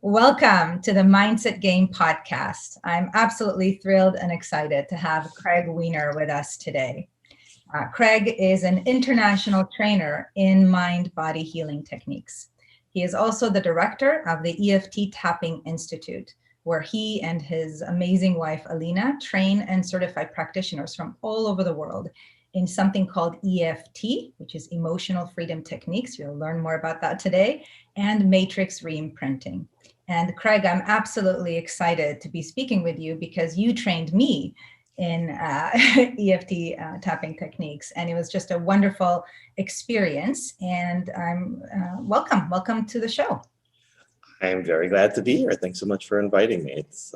Welcome to the Mindset Game podcast. I'm absolutely thrilled and excited to have Craig Weiner with us today. Craig is an international trainer in mind-body healing techniques. He is also the director of the EFT Tapping Institute, where he and his amazing wife, Alina, train and certify practitioners from all over the world in something called EFT, which is Emotional Freedom Techniques. You'll learn more about that today, and matrix reimprinting. And Craig, I'm absolutely excited to be speaking with you because you trained me in EFT tapping techniques, and it was just a wonderful experience. And I'm welcome to the show. I'm very glad to be here. Thanks so much for inviting me. It's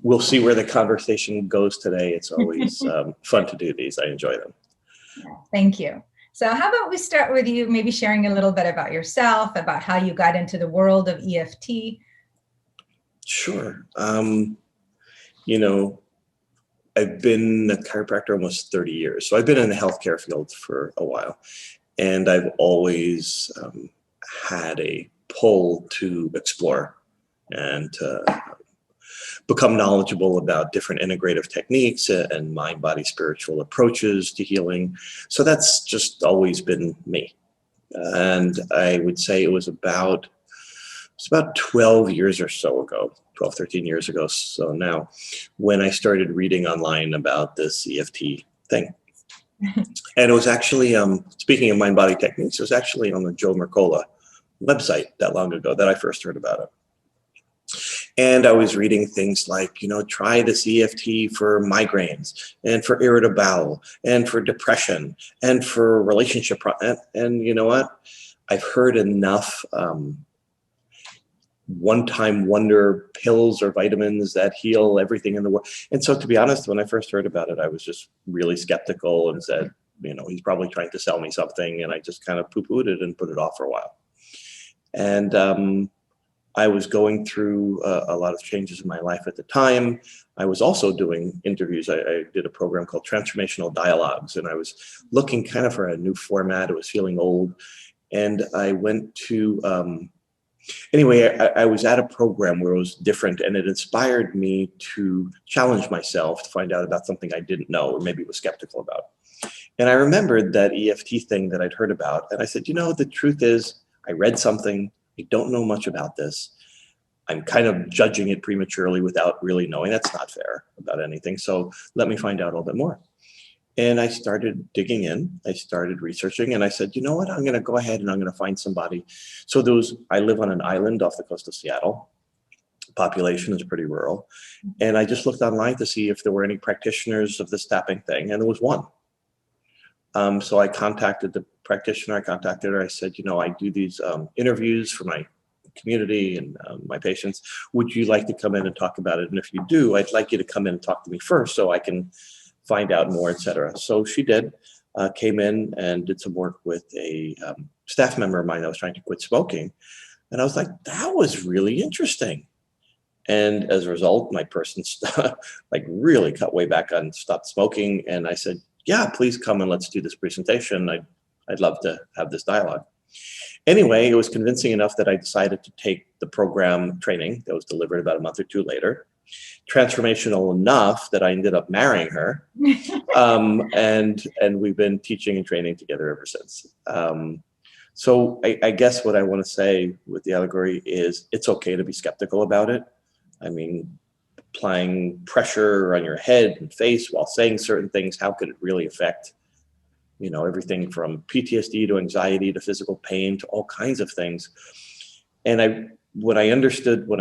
we'll see where the conversation goes today. It's always fun to do these. I enjoy them. Yeah, thank you. So how about we start with you maybe sharing a little bit about yourself, about how you got into the world of EFT? Sure. I've been a chiropractor almost 30 years. So I've been in the healthcare field for a while. And I've always had a pull to explore and to become knowledgeable about different integrative techniques and mind, body, spiritual approaches to healing. So that's just always been me. And I would say it was about 12 years or so ago, 12, 13 years ago. So now when I started reading online about this EFT thing. And it was actually, speaking of mind, body techniques, it was actually on the Joe Mercola website that long ago that I first heard about it. And I was reading things like, try this EFT for migraines and for irritable bowel and for depression and for relationship problems. And you know what? I've heard enough one-time wonder pills or vitamins that heal everything in the world. And so to be honest, when I first heard about it, I was just really skeptical and said, he's probably trying to sell me something. And I just kind of poo-pooed it and put it off for a while. And I was going through a lot of changes in my life at the time. I was also doing interviews. I did a program called Transformational Dialogues, and I was looking kind of for a new format. It was feeling old. And I went to, I was at a program where it was different, and it inspired me to challenge myself to find out about something I didn't know or maybe was skeptical about. And I remembered that EFT thing that I'd heard about. And I said, the truth is, I read something. I don't know much about this. I'm kind of judging it prematurely without really knowing. That's not fair about anything. So let me find out a little bit more. And I started digging in. I started researching, and I said, you know what? I'm going to go ahead and I'm going to find somebody. So I live on an island off the coast of Seattle. Population is pretty rural. And I just looked online to see if there were any practitioners of this tapping thing. And there was one. So I contacted the practitioner. I contacted her. I said, I do these interviews for my community and my patients. Would you like to come in and talk about it? And if you do, I'd like you to come in and talk to me first so I can find out more, et cetera. So she did, came in and did some work with a staff member of mine that was trying to quit smoking. And I was like, that was really interesting. And as a result, my person really cut way back on stopped smoking. And I said, yeah, please come and let's do this presentation. I'd love to have this dialogue. Anyway, it was convincing enough that I decided to take the program training that was delivered about a month or two later. Transformational enough that I ended up marrying her. And we've been teaching and training together ever since. So I guess what I want to say with the allegory is it's okay to be skeptical about it. I mean, applying pressure on your head and face while saying certain things, how could it really affect, everything from PTSD to anxiety to physical pain to all kinds of things. And when I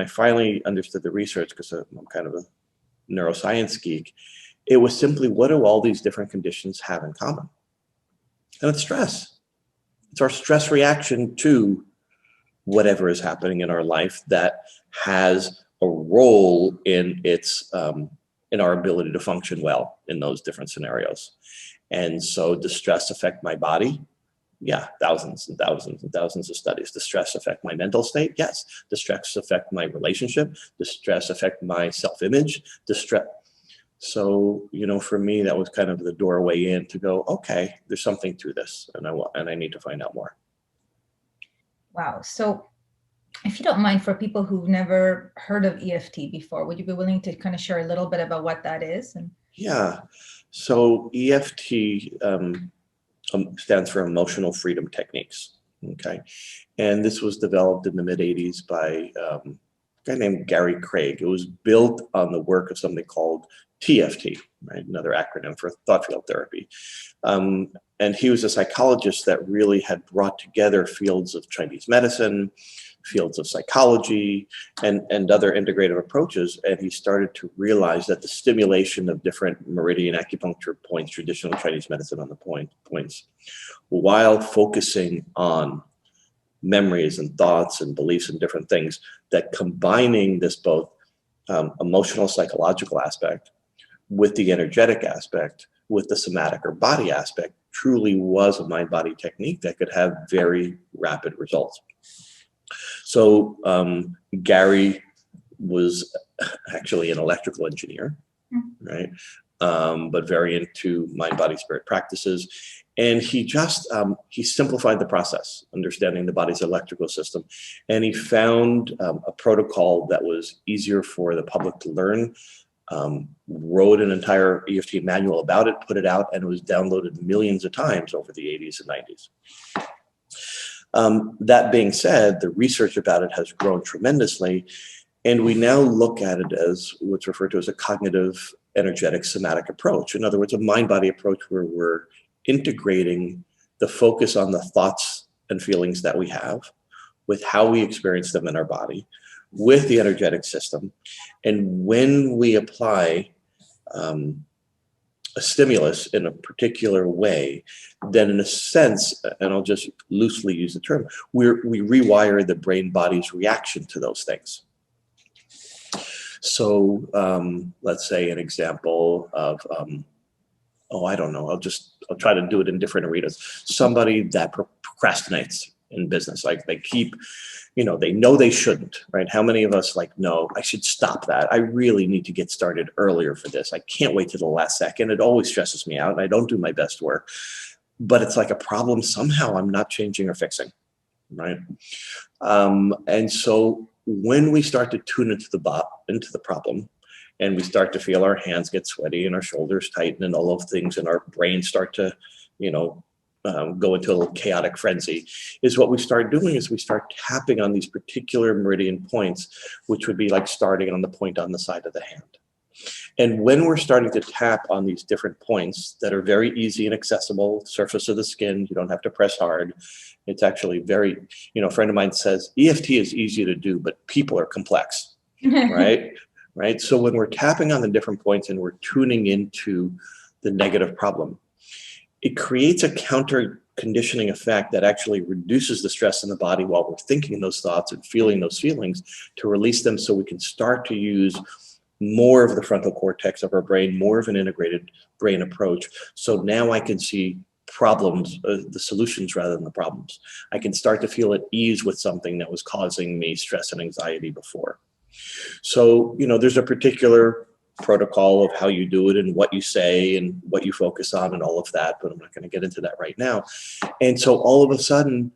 finally understood the research, because I'm kind of a neuroscience geek, it was simply, what do all these different conditions have in common? And it's stress. It's our stress reaction to whatever is happening in our life that has a role in in our ability to function well in those different scenarios. And so does stress affect my body? Yeah, thousands and thousands and thousands of studies. Does stress affect my mental state? Yes. Does stress affect my relationship? Does stress affect my self-image? So, for me, that was kind of the doorway in to go, okay, there's something to this, and I need to find out more. Wow. So If you don't mind, for people who've never heard of EFT before, would you be willing to kind of share a little bit about what that is? Yeah. So EFT stands for Emotional Freedom Techniques. Okay. And this was developed in the mid 80s by a guy named Gary Craig. It was built on the work of something called TFT, right? Another acronym for thought field therapy. And he was a psychologist that really had brought together fields of Chinese medicine, fields of psychology, and other integrative approaches. And he started to realize that the stimulation of different meridian acupuncture points, traditional Chinese medicine on the points, while focusing on memories and thoughts and beliefs and different things, that combining this both emotional, psychological aspect with the energetic aspect, with the somatic or body aspect, truly was a mind-body technique that could have very rapid results. So Gary was actually an electrical engineer, right? But very into mind, body, spirit practices. And he just, he simplified the process, understanding the body's electrical system. And he found a protocol that was easier for the public to learn, wrote an entire EFT manual about it, put it out, and it was downloaded millions of times over the 80s and 90s. That being said, the research about it has grown tremendously, and we now look at it as what's referred to as a cognitive, energetic, somatic approach. In other words, a mind-body approach where we're integrating the focus on the thoughts and feelings that we have with how we experience them in our body, with the energetic system. And when we apply a stimulus in a particular way, then in a sense, and I'll just loosely use the term, we rewire the brain body's reaction to those things. So let's say an example of, I don't know, I'll try to do it in different arenas. Somebody that procrastinates in business, like they keep, they know they shouldn't, right? How many of us no, I should stop that. I really need to get started earlier for this. I can't wait to the last second. It always stresses me out and I don't do my best work, but it's like a problem somehow I'm not changing or fixing, right? And so when we start to tune into the problem, and we start to feel our hands get sweaty and our shoulders tighten and all of things, and our brains start to, go into a little chaotic frenzy, is what we start doing is we start tapping on these particular meridian points, which would be like starting on the point on the side of the hand. And when we're starting to tap on these different points that are very easy and accessible, surface of the skin, you don't have to press hard. It's actually very, a friend of mine says, EFT is easy to do, but people are complex, right? Right. So when we're tapping on the different points and we're tuning into the negative problem, it creates a counter conditioning effect that actually reduces the stress in the body while we're thinking those thoughts and feeling those feelings, to release them so we can start to use more of the frontal cortex of our brain, more of an integrated brain approach. So now I can see problems, the solutions rather than the problems. I can start to feel at ease with something that was causing me stress and anxiety before. So, there's a particular protocol of how you do it and what you say and what you focus on and all of that, but I'm not going to get into that right now. And so all of a sudden,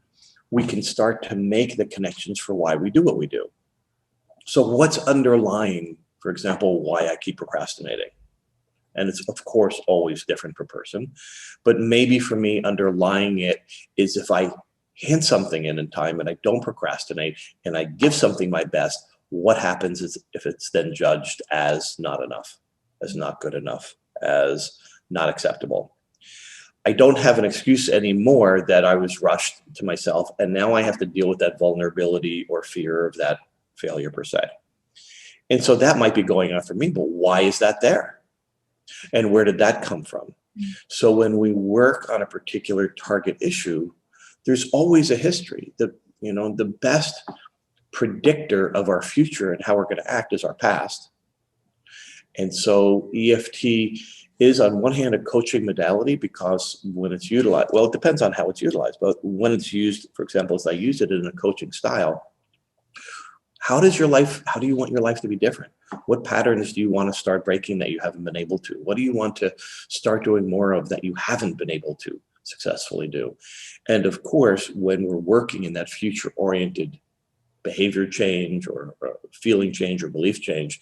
we can start to make the connections for why we do what we do. So what's underlying, for example, why I keep procrastinating? And it's, of course, always different per person. But maybe for me, underlying it is if I hand something in time and I don't procrastinate and I give something my best, what happens is if it's then judged as not enough, as not good enough, as not acceptable. I don't have an excuse anymore that I was rushed to myself, and now I have to deal with that vulnerability or fear of that failure per se. And so that might be going on for me, but why is that there? And where did that come from? So when we work on a particular target issue, there's always a history. The best predictor of our future and how we're going to act is our past. And so EFT is, on one hand, a coaching modality because when it's utilized, well, it depends on how it's utilized, but when it's used, for example, as I use it in a coaching style, how do you want your life to be different? What patterns do you want to start breaking that you haven't been able to? What do you want to start doing more of that you haven't been able to successfully do? And of course, when we're working in that future-oriented behavior change or feeling change or belief change,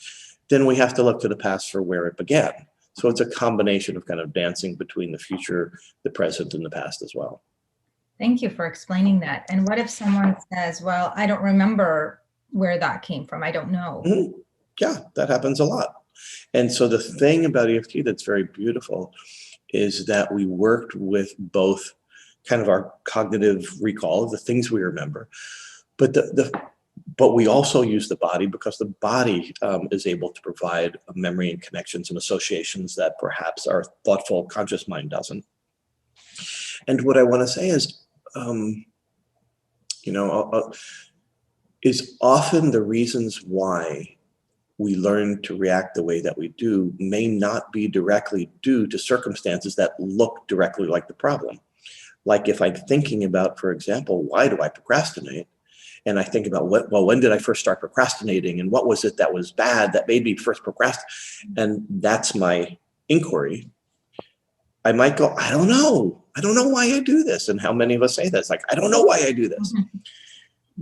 then we have to look to the past for where it began. So it's a combination of kind of dancing between the future, the present, and the past as well. Thank you for explaining that. And what if someone says, well, I don't remember where that came from. I don't know. Mm-hmm. Yeah, that happens a lot. And so the thing about EFT that's very beautiful is that we worked with both kind of our cognitive recall of the things we remember, but but we also use the body, because the body is able to provide a memory and connections and associations that perhaps our thoughtful, conscious mind doesn't. And what I want to say is, is often the reasons why we learn to react the way that we do may not be directly due to circumstances that look directly like the problem. Like if I'm thinking about, for example, why do I procrastinate? And I think about when did I first start procrastinating, and what was it that was bad that made me first procrastinate? And that's my inquiry. I might go, I don't know why I do this. And how many of us say this? Like, I don't know why I do this.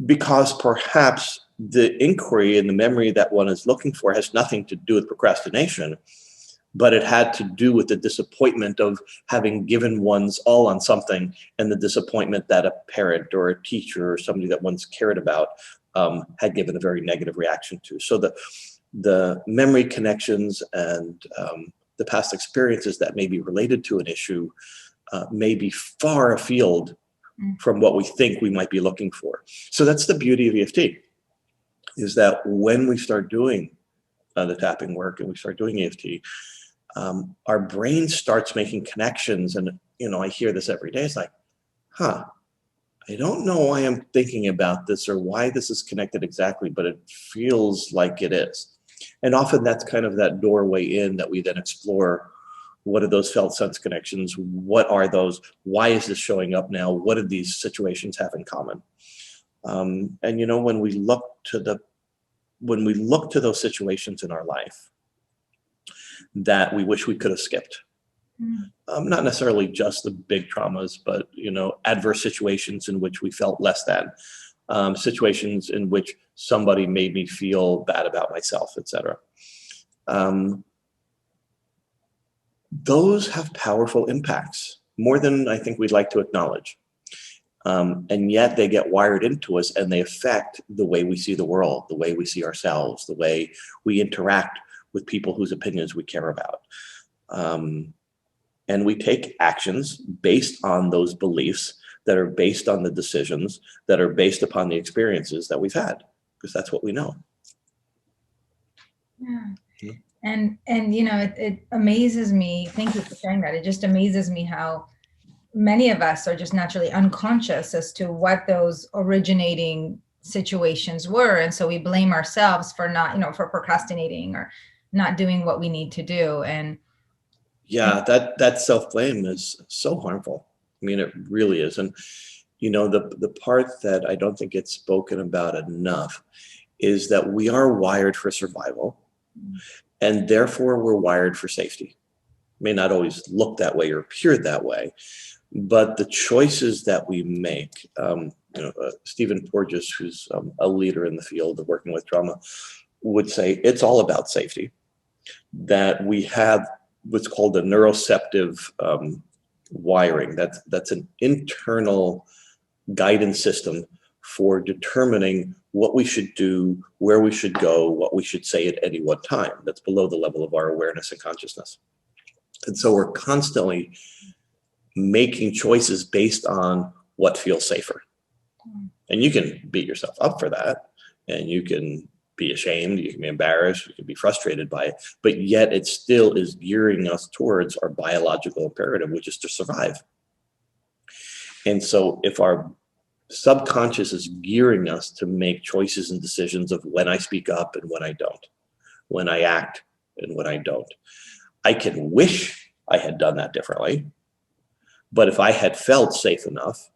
Because perhaps the inquiry and the memory that one is looking for has nothing to do with procrastination, but it had to do with the disappointment of having given one's all on something, and the disappointment that a parent or a teacher or somebody that one's cared about had given a very negative reaction to. So the memory connections and the past experiences that may be related to an issue may be far afield from what we think we might be looking for. So that's the beauty of EFT, is that when we start doing the tapping work and we start doing EFT, our brain starts making connections. And, I hear this every day. It's like, I don't know why I'm thinking about this or why this is connected exactly, but it feels like it is. And often that's kind of that doorway in that we then explore. What are those felt sense connections? What are those? Why is this showing up now? What do these situations have in common? And when we look to those situations in our life that we wish we could have skipped, not necessarily just the big traumas, but adverse situations in which we felt less than, situations in which somebody made me feel bad about myself, etc. Those have powerful impacts, more than I think we'd like to acknowledge. And yet they get wired into us, and they affect the way we see the world, the way we see ourselves, the way we interact with people whose opinions we care about. And we take actions based on those beliefs that are based on the decisions that are based upon the experiences that we've had, because that's what we know. Yeah. And it amazes me. Thank you for sharing that. It just amazes me how many of us are just naturally unconscious as to what those originating situations were. And so we blame ourselves for not, for procrastinating or not doing what we need to do. And yeah, that self-blame is so harmful. I mean, it really is. And, the part that I don't think gets spoken about enough is that we are wired for survival. And therefore, we're wired for safety. May not always look that way or appear that way, but the choices that we make, Stephen Porges, who's a leader in the field of working with trauma, would say it's all about safety. That we have what's called a neuroceptive wiring. That's an internal guidance system for determining what we should do, where we should go, what we should say at any one time. That's below the level of our awareness and consciousness. And so we're constantly making choices based on what feels safer. And you can beat yourself up for that, and you can be ashamed, you can be embarrassed, you can be frustrated by it, but yet it still is gearing us towards our biological imperative, which is to survive. And so if our subconscious is gearing us to make choices and decisions of when I speak up and when I don't, when I act and when I don't, I can wish I had done that differently. But if I had felt safe enough,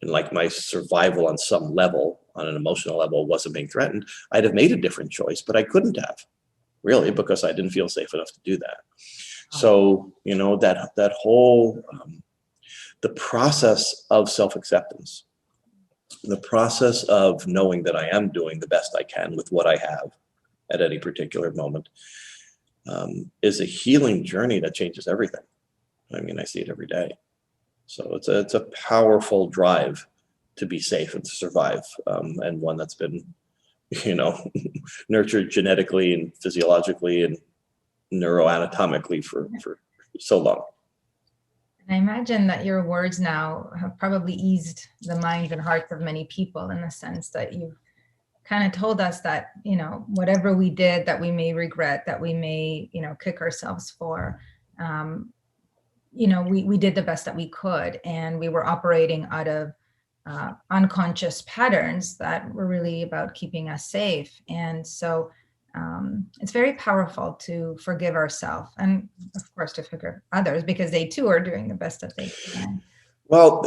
and like my survival on some level, on an emotional level, wasn't being threatened, I'd have made a different choice, but I couldn't have, really, because I didn't feel safe enough to do that. So, that whole, the process of self-acceptance the process of knowing that I am doing the best I can with what I have at any particular moment is a healing journey that changes everything. I mean, I see it every day. So it's a powerful drive to be safe and to survive, and one that's been, nurtured genetically and physiologically and neuroanatomically for so long. I imagine that your words now have probably eased the minds and hearts of many people, in the sense that you've kind of told us that, whatever we did that we may regret, that we may, kick ourselves for, we did the best that we could, and we were operating out of unconscious patterns that were really about keeping us safe. And so it's very powerful to forgive ourselves, and of course to forgive others, because they too are doing the best that they can. Well,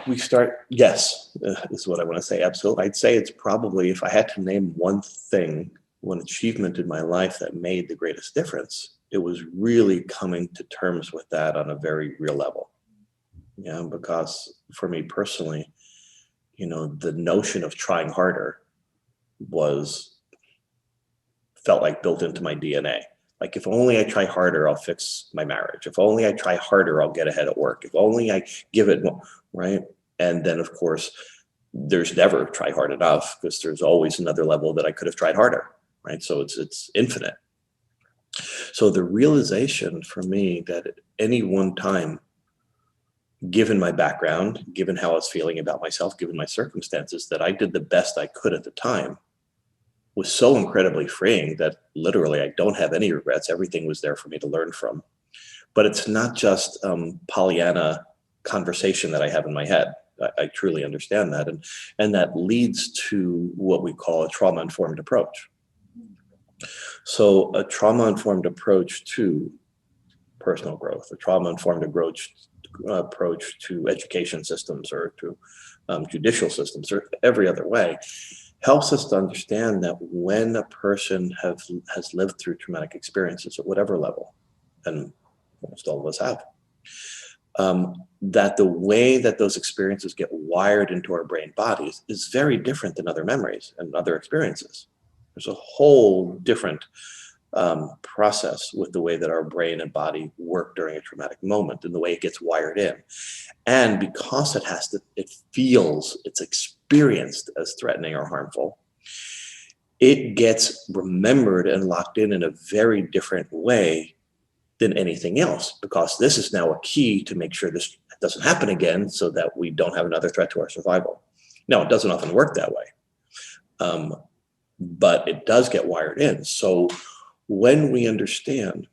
we start, yes, is what I want to say. Absolutely. I'd say it's probably, if I had to name one thing, one achievement in my life that made the greatest difference, it was really coming to terms with that on a very real level. Yeah, because for me personally, the notion of trying harder felt like built into my DNA. Like, if only I try harder, I'll fix my marriage. If only I try harder, I'll get ahead at work. If only I give it more, right? And then, of course, there's never try hard enough, because there's always another level that I could have tried harder, right? So it's infinite. So the realization for me that at any one time, given my background, given how I was feeling about myself, given my circumstances, that I did the best I could at the time, was so incredibly freeing that literally I don't have any regrets. Everything was there for me to learn from. But it's not just Pollyanna conversation that I have in my head. I truly understand that. And that leads to what we call a trauma-informed approach. So a trauma-informed approach to personal growth, a trauma-informed approach to education systems, or to judicial systems, or every other way, helps us to understand that when a person has lived through traumatic experiences at whatever level, and almost all of us have, that the way that those experiences get wired into our brain bodies is very different than other memories and other experiences. There's a whole different process with the way that our brain and body work during a traumatic moment, and the way it gets wired in. And because it's experienced as threatening or harmful, it gets remembered and locked in a very different way than anything else, because this is now a key to make sure this doesn't happen again, so that we don't have another threat to our survival. Now, it doesn't often work that way, but it does get wired in. So when we understand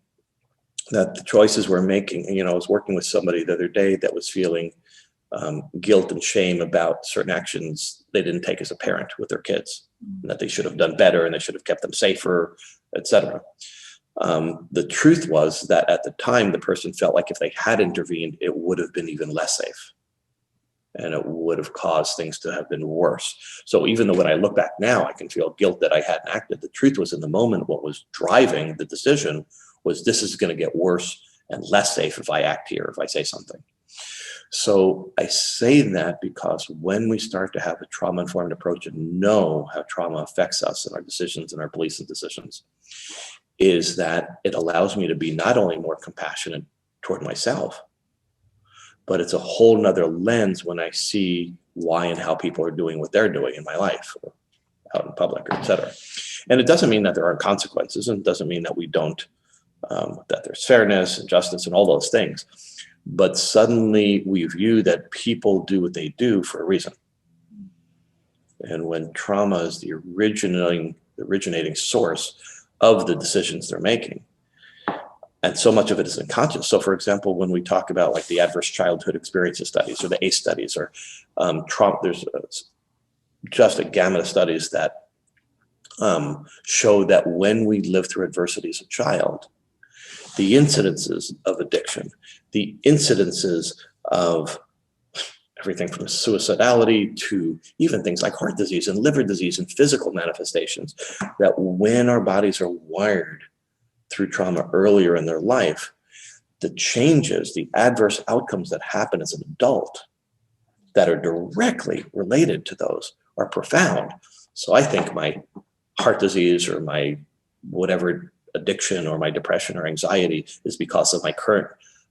that the choices we're making, I was working with somebody the other day that was feeling guilt and shame about certain actions they didn't take as a parent with their kids, and that they should have done better, and they should have kept them safer, etc. The truth was that at the time, the person felt like if they had intervened, it would have been even less safe, and it would have caused things to have been worse. So even though when I look back now, I can feel guilt that I hadn't acted, the truth was, in the moment, what was driving the decision was, this is going to get worse and less safe if I act here, if I say something. So I say that because when we start to have a trauma-informed approach and know how trauma affects us and our decisions and our beliefs and decisions, is that it allows me to be not only more compassionate toward myself, but it's a whole nother lens when I see why and how people are doing what they're doing in my life, or out in public, or et cetera. And it doesn't mean that there aren't consequences, and it doesn't mean that we don't, that there's fairness and justice and all those things. But suddenly we view that people do what they do for a reason. And when trauma is the originating source of the decisions they're making, and so much of it is unconscious. So for example, when we talk about like the adverse childhood experiences studies, or the ACE studies, or trauma, there's just a gamut of studies that show that when we live through adversity as a child, the incidences of addiction, the incidences of everything from suicidality to even things like heart disease and liver disease and physical manifestations, that when our bodies are wired through trauma earlier in their life, the changes, the adverse outcomes that happen as an adult that are directly related to those are profound. So I think my heart disease or my whatever addiction or my depression or anxiety is because of my current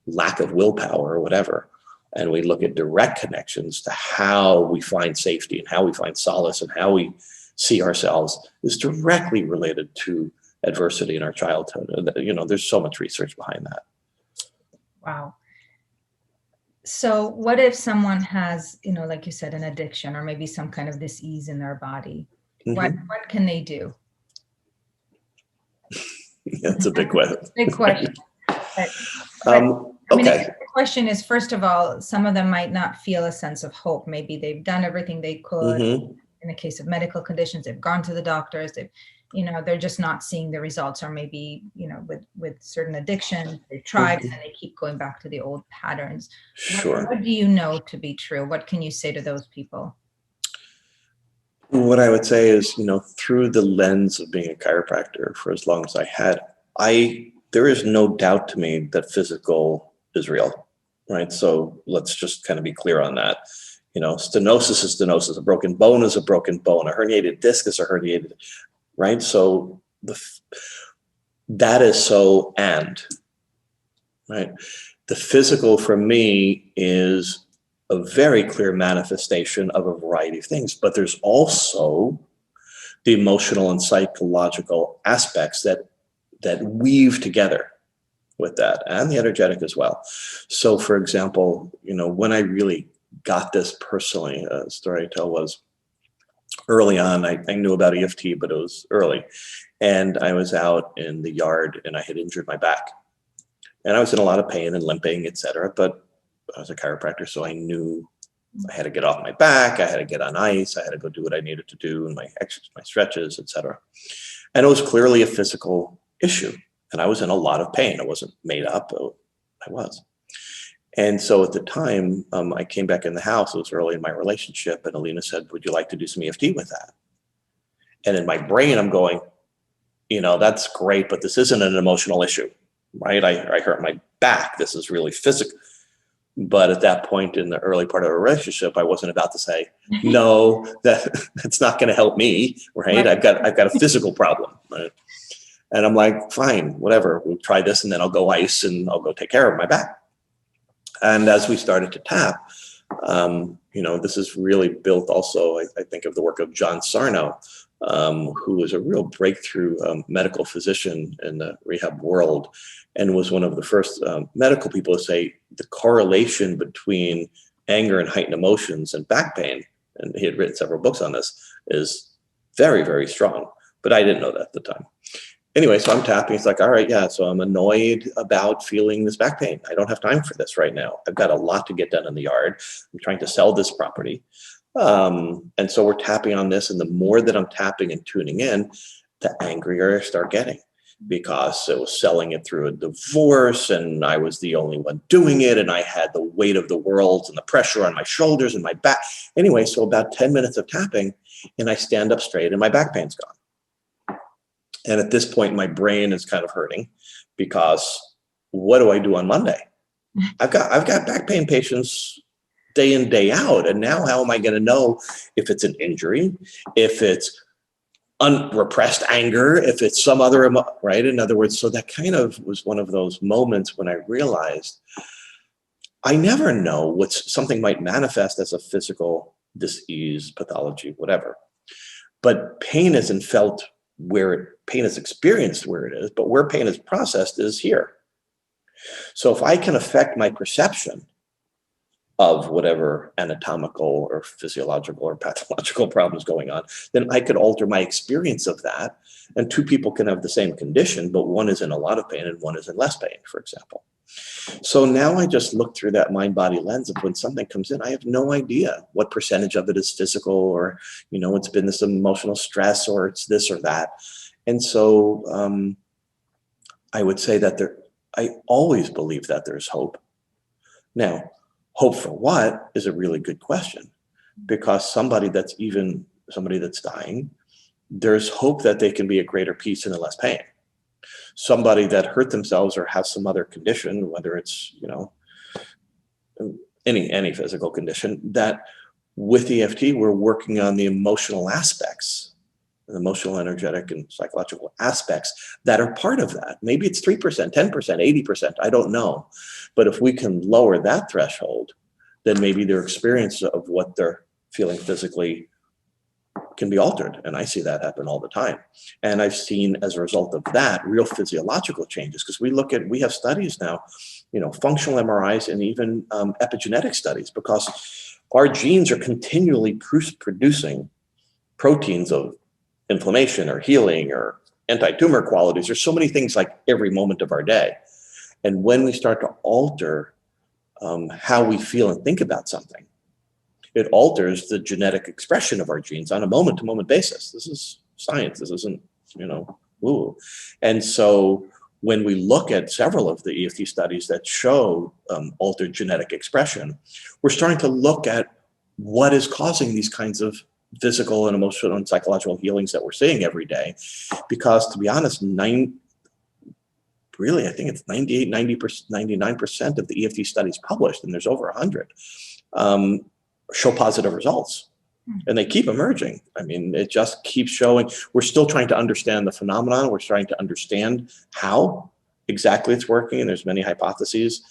lack of willpower or whatever. And we look at direct connections to how we find safety and how we find solace and how we see ourselves is directly related to adversity in our childhood. You know, there's so much research behind that. Wow. So what if someone has, you know, like you said, an addiction or maybe some kind of disease in their body? What can they do? That's a big question. Big question. Okay. The question is, first of all, some of them might not feel a sense of hope. Maybe they've done everything they could. In the case of medical conditions, they've gone to the doctors. They've, you know, they're just not seeing the results. Or maybe, you know, with certain addictions, they've tried and they keep going back to the old patterns. Sure. What do you know to be true? What can you say to those people? What I would say is, you know, through the lens of being a chiropractor for as long as I had, there is no doubt to me that physical is real, right? So let's just kind of be clear on that. You know, stenosis is stenosis. A broken bone is a broken bone. A herniated disc is a herniated, right? So that is so right? The physical for me is a very clear manifestation of a variety of things, but there's also the emotional and psychological aspects that weave together with that, and the energetic as well. So for example, you know, when I really got this personally, a story I tell was early on, I knew about EFT, but it was early. And I was out in the yard and I had injured my back. And I was in a lot of pain and limping, etc. But I was a chiropractor, so I knew I had to get off my back, I had to get on ice, I had to go do what I needed to do, and my stretches, etc. And it was clearly a physical issue. And I was in a lot of pain. It wasn't made up, I was. And so at the time, I came back in the house. It was early in my relationship, and Alina said, "Would you like to do some EFT with that?" And in my brain, I'm going, you know, that's great, but this isn't an emotional issue, right? I hurt my back. This is really physical. But at that point in the early part of a relationship, I wasn't about to say, no, that's not going to help me, right? I've got a physical problem, right? And I'm like, fine, whatever, we'll try this, and then I'll go ice and I'll go take care of my back. And as we started to tap, you know, this is really built also, I think of the work of John Sarno, who was a real breakthrough medical physician in the rehab world, and was one of the first medical people to say the correlation between anger and heightened emotions and back pain, and he had written several books on this, is very, very strong. But I didn't know that at the time. Anyway, so I'm tapping. It's like, all right, yeah, so I'm annoyed about feeling this back pain. I don't have time for this right now. I've got a lot to get done in the yard. I'm trying to sell this property. And so we're tapping on this. And the more that I'm tapping and tuning in, the angrier I start getting, because it was selling it through a divorce and I was the only one doing it. And I had the weight of the world and the pressure on my shoulders and my back. Anyway, so about 10 minutes of tapping and I stand up straight and my back pain's gone. And at this point, my brain is kind of hurting, because what do I do on Monday? I've got back pain patients day in, day out. And now how am I going to know if it's an injury, if it's unrepressed anger, if it's some other, right? In other words, so that kind of was one of those moments when I realized I never know what something might manifest as a physical disease, pathology, whatever. But pain isn't felt where pain is experienced where it is, but where pain is processed is here. So if I can affect my perception of whatever anatomical or physiological or pathological problems going on, then I could alter my experience of that. And two people can have the same condition, but one is in a lot of pain and one is in less pain, for example. So now I just look through that mind-body lens of when something comes in, I have no idea what percentage of it is physical, or, you know, it's been this emotional stress, or it's this or that. And so I would say that I always believe that there's hope. Now, hope for what is a really good question, because somebody that's dying, there's hope that they can be at greater peace and in less pain. Somebody that hurt themselves or has some other condition, whether it's, you know, any physical condition, that with EFT, we're working on the emotional aspects, the emotional, energetic, and psychological aspects that are part of that. Maybe it's 3%, 10%, 80%, I don't know. But if we can lower that threshold, then maybe their experience of what they're feeling physically can be altered. And I see that happen all the time. And I've seen, as a result of that, real physiological changes, because we have studies now, functional MRIs and even epigenetic studies, because our genes are continually producing proteins of inflammation or healing or anti-tumor qualities. There's so many things like every moment of our day. And when we start to alter how we feel and think about something, it alters the genetic expression of our genes on a moment-to-moment basis. This is science. This isn't, woo. And so when we look at several of the EFT studies that show altered genetic expression, we're starting to look at what is causing these kinds of physical and emotional and psychological healings that we're seeing every day. Because, to be honest, I think it's 98, 90%, 99% of the EFT studies published, and there's over 100, show positive results. And they keep emerging. I mean, it just keeps showing. We're still trying to understand the phenomenon. We're trying to understand how exactly it's working. And there's many hypotheses.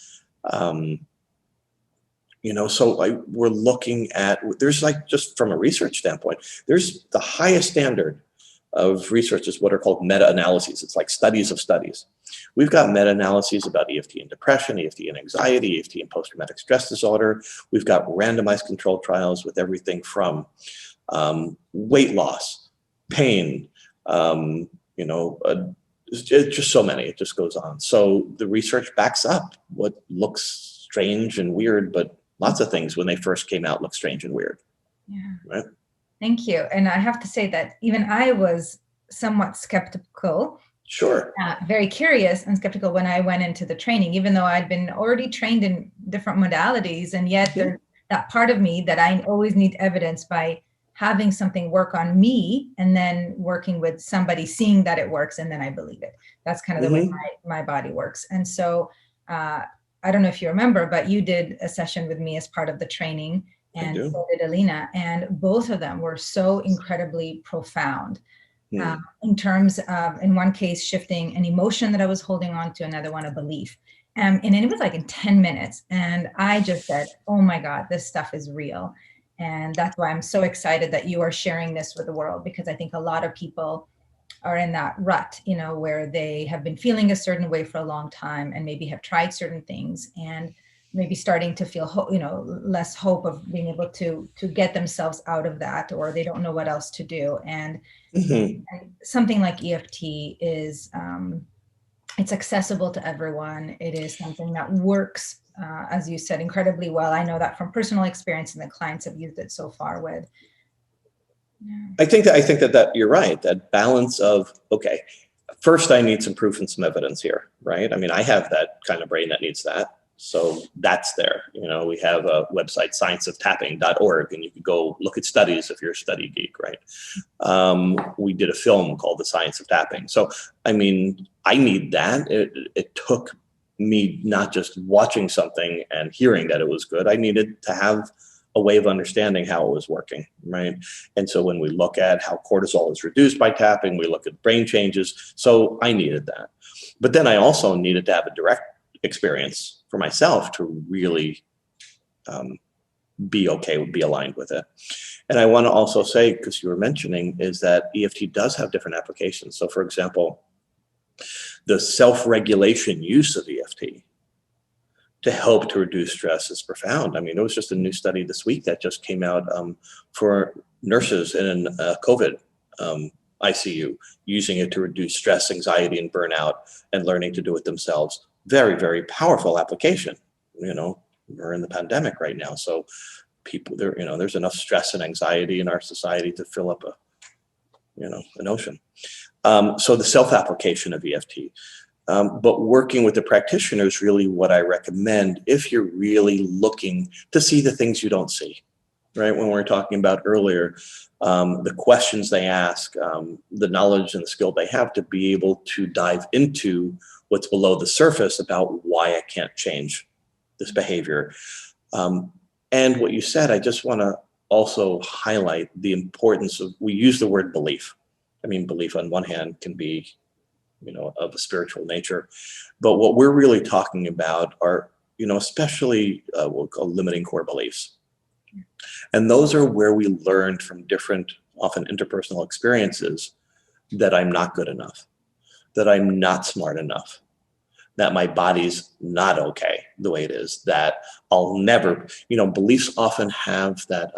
So we're looking at, there's just from a research standpoint, there's the highest standard of research is what are called meta-analyses. It's like studies of studies. We've got meta-analyses about EFT and depression, EFT and anxiety, EFT and post-traumatic stress disorder. We've got randomized controlled trials with everything from weight loss, pain, it's just so many. It just goes on. So the research backs up what looks strange and weird, but lots of things when they first came out look strange and weird. Yeah. Right? Thank you. And I have to say that even I was somewhat skeptical. Sure. Very curious and skeptical when I went into the training, even though I'd been already trained in different modalities. And yet there's that part of me that I always need evidence by having something work on me and then working with somebody, seeing that it works, and then I believe it. That's kind of the way my body works. And so I don't know if you remember, but you did a session with me as part of the training. And so did Alina, and both of them were so incredibly profound in terms of, in one case, shifting an emotion that I was holding on to, another one, a belief. And it was like in 10 minutes. And I just said, oh my God, this stuff is real. And that's why I'm so excited that you are sharing this with the world, because I think a lot of people are in that rut, where they have been feeling a certain way for a long time and maybe have tried certain things and maybe starting to feel, less hope of being able to get themselves out of that, or they don't know what else to do. And, and something like EFT is, it's accessible to everyone. It is something that works, as you said, incredibly well. I know that from personal experience, and the clients have used it so far with. Yeah. I think that you're right. That balance of, okay, first I need some proof and some evidence here, right? I mean, I have that kind of brain that needs that. So that's there. We have a website, scienceoftapping.org, and you could go look at studies if you're a study geek, right? We did a film called The Science of Tapping. So, I mean, I need that. It took me not just watching something and hearing that it was good. I needed to have a way of understanding how it was working, right? And so when we look at how cortisol is reduced by tapping, we look at brain changes. So I needed that. But then I also needed to have a direct experience for myself to really be aligned with it. And I want to also say, because you were mentioning, is that EFT does have different applications. So for example, the self-regulation use of EFT to help to reduce stress is profound. I mean, there was just a new study this week that just came out for nurses in COVID ICU, using it to reduce stress, anxiety, and burnout, and learning to do it themselves. Very, very powerful application. We're in the pandemic right now, so people there's enough stress and anxiety in our society to fill up an ocean. So the self-application of EFT, but working with the practitioner is really what I recommend if you're really looking to see the things you don't see, right? When we were talking about earlier, the questions they ask, the knowledge and the skill they have to be able to dive into what's below the surface about why I can't change this behavior. And what you said, I just want to also highlight the importance of, we use the word belief. I mean, belief on one hand can be, of a spiritual nature, but what we're really talking about are, especially what we'll call limiting core beliefs. And those are where we learned from different, often interpersonal experiences, that I'm not good enough, that I'm not smart enough, that my body's not okay the way it is, that I'll never, beliefs often have that,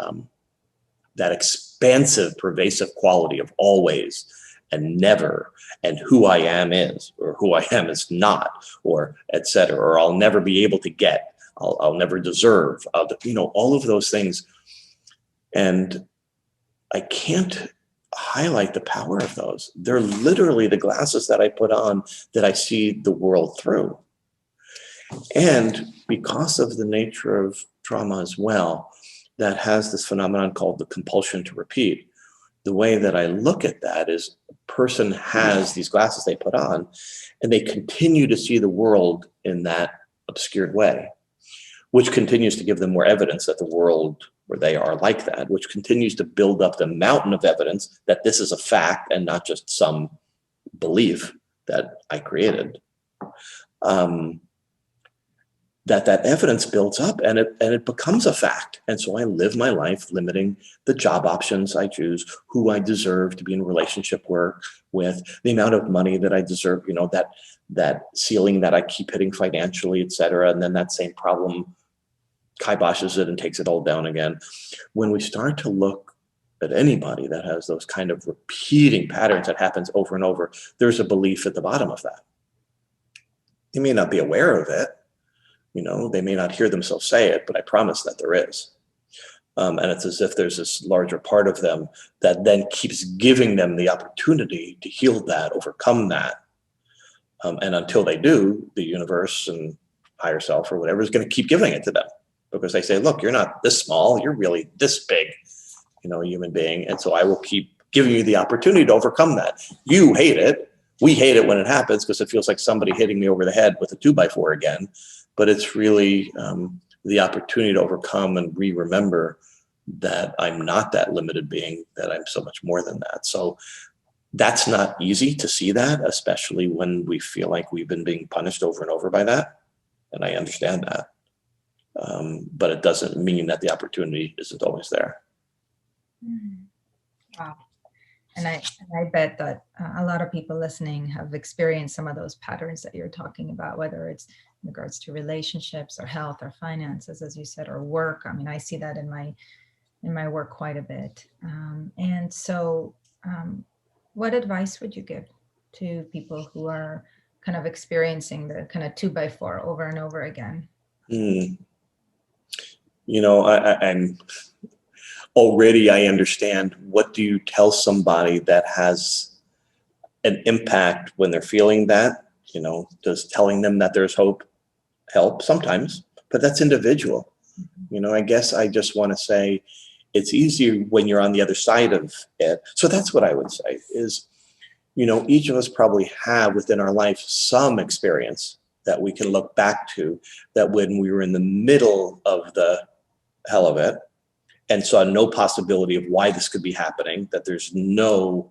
that expansive, pervasive quality of always and never, and who I am is, or who I am is not, or et cetera, or I'll never be able to get, I'll never deserve, all of those things. And I can't highlight the power of those. They're literally the glasses that I put on that I see the world through. And because of the nature of trauma as well, that has this phenomenon called the compulsion to repeat. The way that I look at that is a person has these glasses they put on, and they continue to see the world in that obscured way, which continues to give them more evidence that the world where they are like that, which continues to build up the mountain of evidence that this is a fact and not just some belief that I created. That evidence builds up and it becomes a fact. And so I live my life limiting the job options I choose, who I deserve to be in a relationship with, the amount of money that I deserve, that ceiling that I keep hitting financially, et cetera. And then that same problem kiboshes it and takes it all down again. When we start to look at anybody that has those kind of repeating patterns that happens over and over, there's a belief at the bottom of that. They may not be aware of it. They may not hear themselves say it, but I promise that there is. And it's as if there's this larger part of them that then keeps giving them the opportunity to heal that, overcome that. And until they do, the universe and higher self or whatever is going to keep giving it to them, because they say, look, you're not this small, you're really this big, a human being. And so I will keep giving you the opportunity to overcome that. You hate it. We hate it when it happens because it feels like somebody hitting me over the head with a 2x4 again. But it's really the opportunity to overcome and remember that I'm not that limited being, that I'm so much more than that. So that's not easy to see that, especially when we feel like we've been being punished over and over by that. And I understand that. But it doesn't mean that the opportunity isn't always there. Wow. And I bet that a lot of people listening have experienced some of those patterns that you're talking about, whether it's in regards to relationships or health or finances, as you said, or work. I mean, I see that in my work quite a bit. And so what advice would you give to people who are kind of experiencing the kind of 2x4 over and over again? I'm already, I understand. What do you tell somebody that has an impact when they're feeling that? Does telling them that there's hope help? Sometimes, but that's individual. I guess I just want to say it's easier when you're on the other side of it. So that's what I would say is, each of us probably have within our life some experience that we can look back to, that when we were in the middle of the hell of it and saw no possibility of why this could be happening, that there's no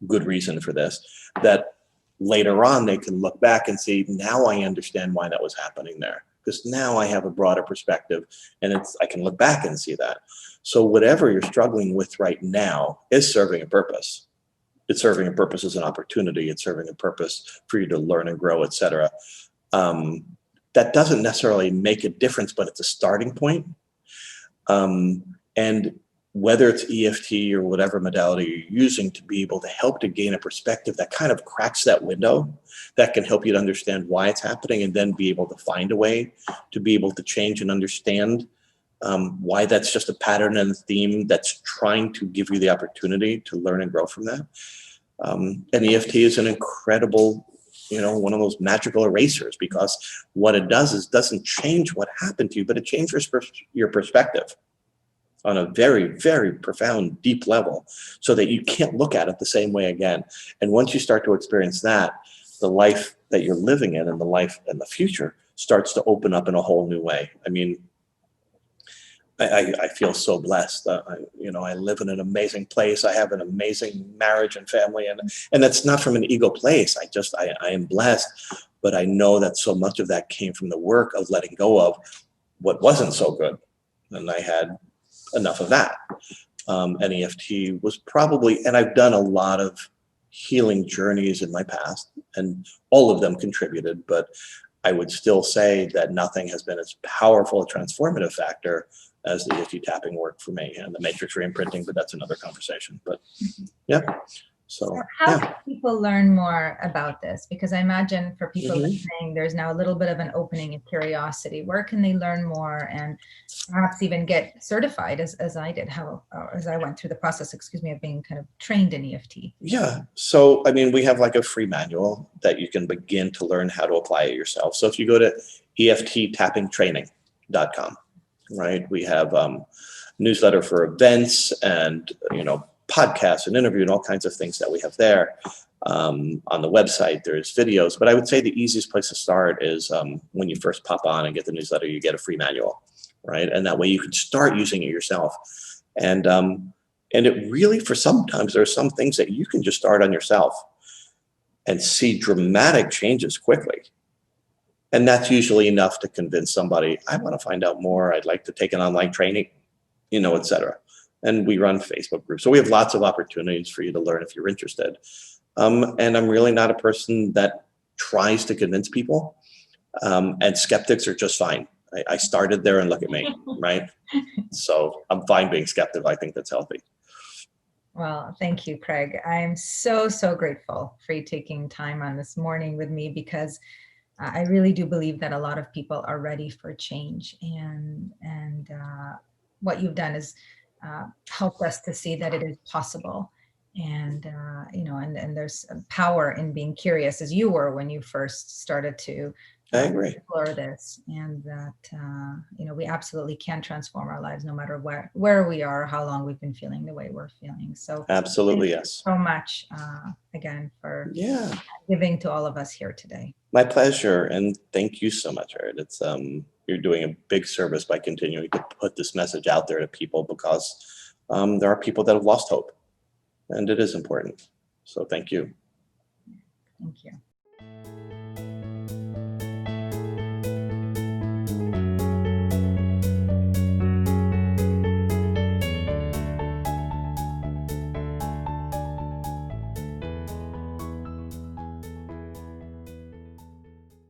good reason for this, that later on they can look back and see, now I understand why that was happening there, because now I have a broader perspective and I can look back and see that. So whatever you're struggling with right now is serving a purpose. It's serving a purpose as an opportunity. It's serving a purpose for you to learn and grow, et cetera. That doesn't necessarily make a difference, but it's a starting point. And whether it's EFT or whatever modality you're using to be able to help to gain a perspective that kind of cracks that window, that can help you to understand why it's happening and then be able to find a way to be able to change and understand why that's just a pattern and a theme that's trying to give you the opportunity to learn and grow from that. And EFT is an incredible, one of those magical erasers, because what it does is doesn't change what happened to you, but it changes your perspective on a very, very profound, deep level, so that you can't look at it the same way again. And once you start to experience that, the life that you're living in and the life and the future starts to open up in a whole new way. I mean, I feel so blessed. I live in an amazing place. I have an amazing marriage and family, and that's not from an ego place. I am blessed, but I know that so much of that came from the work of letting go of what wasn't so good, and I had enough of that. And EFT was probably, and I've done a lot of healing journeys in my past, and all of them contributed, but I would still say that nothing has been as powerful a transformative factor as the EFT tapping work for me and the matrix reimprinting, but that's another conversation. But yeah, so how can people learn more about this? Because I imagine for people listening, there's now a little bit of an opening of curiosity. Where can they learn more and perhaps even get certified as I did, as I went through the process, of being kind of trained in EFT? Yeah. So, I mean, we have like a free manual that you can begin to learn how to apply it yourself. So if you go to EFTTappingTraining.com, right, we have newsletter for events and, podcasts and interview and all kinds of things that we have there. On the website, there's videos, but I would say the easiest place to start is when you first pop on and get the newsletter, you get a free manual, right? And that way you can start using it yourself. And it really, for sometimes there are some things that you can just start on yourself and see dramatic changes quickly. And that's usually enough to convince somebody, I want to find out more. I'd like to take an online training, et cetera. And we run Facebook groups. So we have lots of opportunities for you to learn if you're interested. And I'm really not a person that tries to convince people. And skeptics are just fine. I started there and look at me, right? So I'm fine being skeptical. I think that's healthy. Well, thank you, Craig. I'm so, so grateful for you taking time on this morning with me, because I really do believe that a lot of people are ready for change. And what you've done is helped us to see that it is possible. And, and there's power in being curious, as you were when you first started to I agree. explore this, and that we absolutely can transform our lives no matter where we are, how long we've been feeling the way we're feeling. So absolutely, yes. So much again for giving to all of us here today. My pleasure, and thank you so much, Jared. It's you're doing a big service by continuing to put this message out there to people, because there are people that have lost hope, and it is important. So thank you. Thank you.